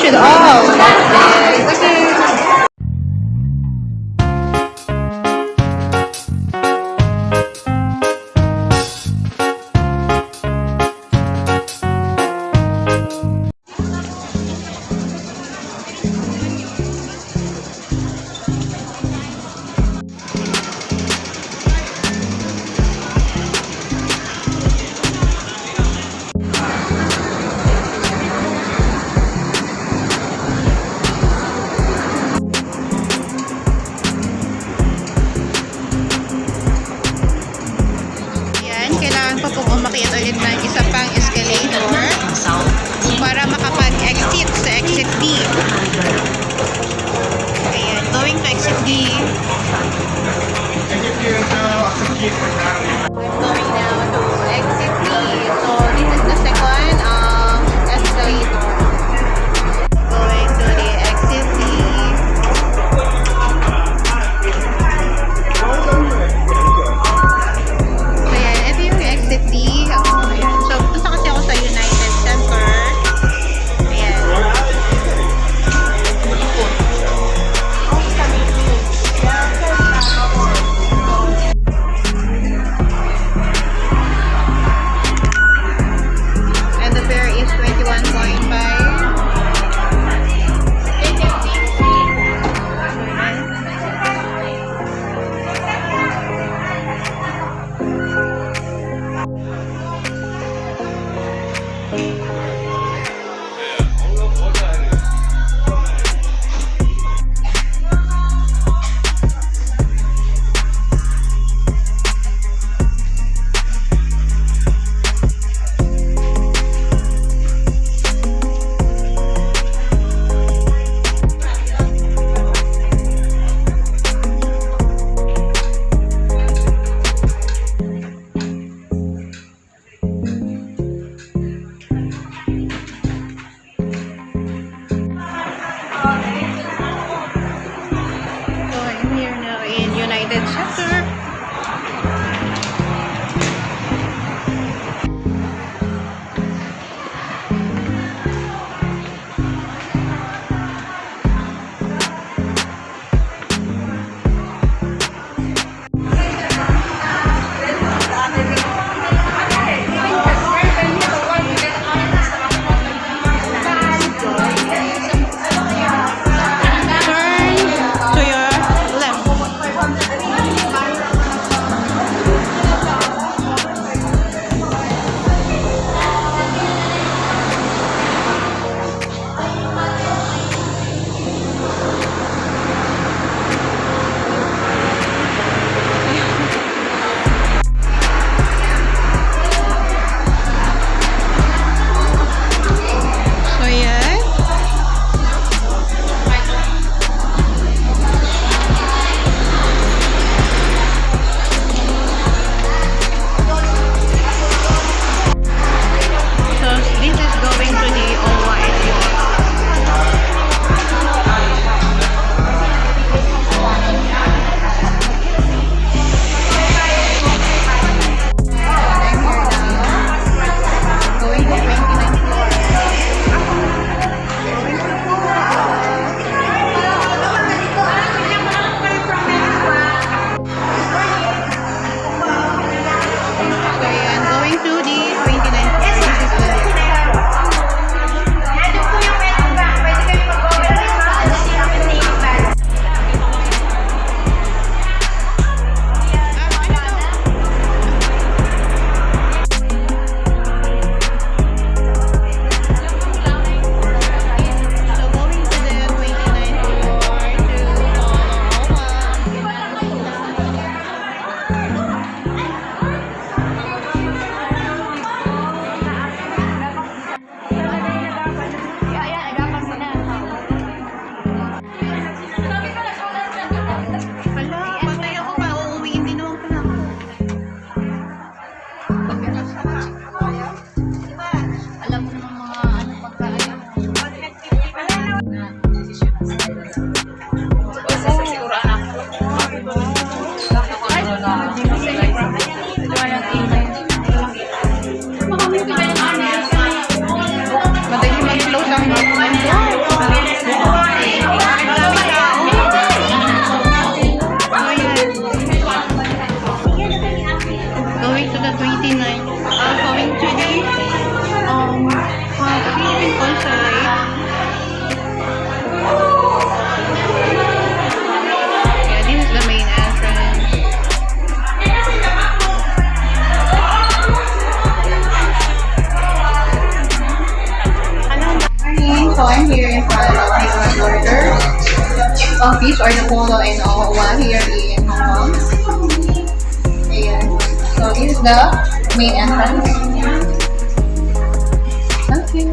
finish it all. That's it. Okay. I'm here in front of my order office or the polo and OWA here in Hong Kong. Ayan. So this is the main entrance. Okay.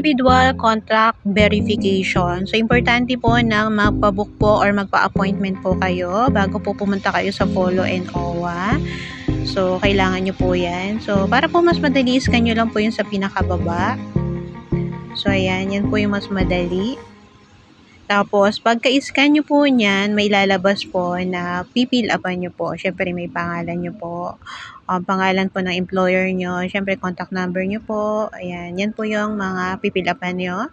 Individual contract verification. So, importante po na magpa-book po or magpa-appointment po kayo bago po pumunta kayo sa Polo and OWA. So, kailangan nyo po yan. So, para po mas madali, scan nyo lang po yung sa pinakababa. So, ayan. Yan po yung mas madali. Tapos, pagka-scan nyo po niyan, may lalabas po na pipil upan nyo po. Siyempre, may pangalan nyo po. Pangalan po ng employer nyo. Siyempre, contact number nyo po. Ayan. Yan po yung mga pipil upan nyo.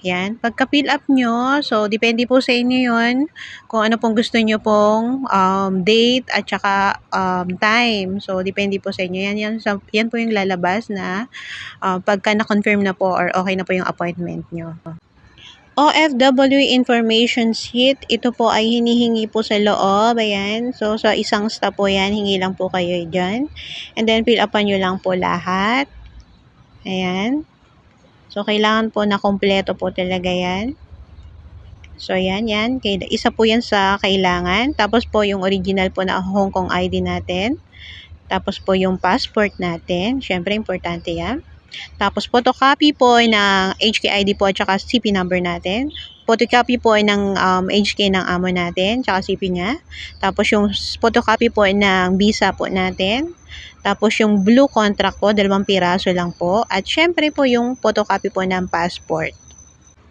Yan. Pagka-fill up nyo, so, depende po sa inyo yun kung ano pong gusto nyo pong date at saka time. So, depende po sa inyo. Yan po yung lalabas na pagka na-confirm na po or okay na po yung appointment nyo. OFW information sheet, ito po ay hinihingi po sa loob, ayan. So, sa isang stop po yan, hingi lang po kayo dyan. And then, fill upan nyo lang po lahat. Ayan. So, kailangan po na kompleto po talaga yan. So, yan. Isa po yan sa kailangan. Tapos po, yung original po na Hong Kong ID natin. Tapos po, yung passport natin. Siyempre, importante yan. Tapos, photocopy po ng HKID po at saka CP number natin. Photocopy po ng HK ng amo natin, tsaka CP niya. Tapos, yung photocopy po ng visa po natin. Tapos, yung blue contract po, 2 piraso lang po. At syempre po, yung photocopy po ng passport.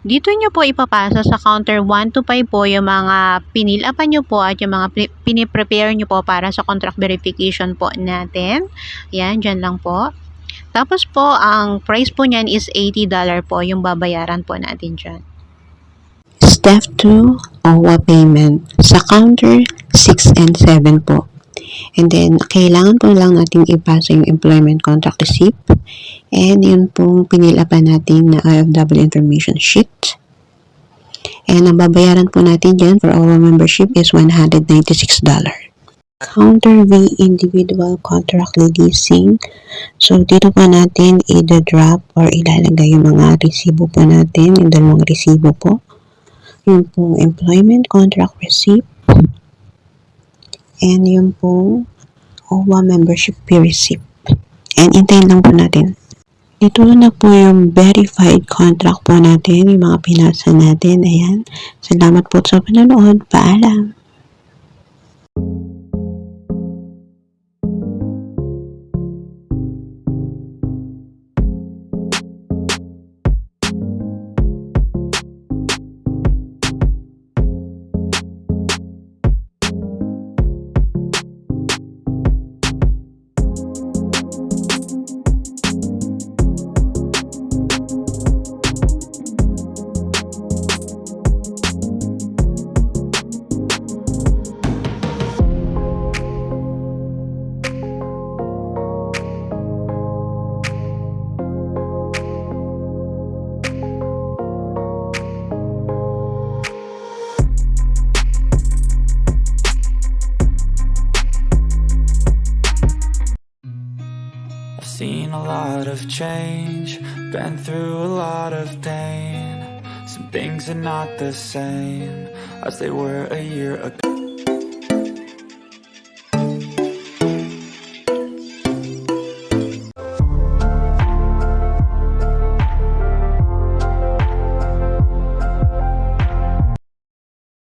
Dito nyo po ipapasa sa counter 1 to 5 po yung mga pinilapan nyo po at yung mga piniprepare nyo po para sa contract verification po natin. Yan, dyan lang po. Tapos po, ang price po niyan is $80 po yung babayaran po natin dyan. Step 2, OWA payment. Sa counter 6 and 7 po. And then, kailangan po lang natin ipasa yung employment contract receipt. And yun pong pinilapan natin na OFW information sheet. And ang babayaran po natin dyan for OWA membership is $196. Counter V, individual contract releasing. So, dito po natin i-drop or ilalagay yung mga resibo po natin, yung 2 resibo po. Yung pong employment contract receipt and yung pong OWA membership fee receipt. And intayin lang po natin. Dito na po yung verified contract po natin, yung mga pinasa natin. Ayan. Salamat po sa panonood. Paalam. Seen a lot of change, been through a lot of pain. Some things are not the same as they were a year ago.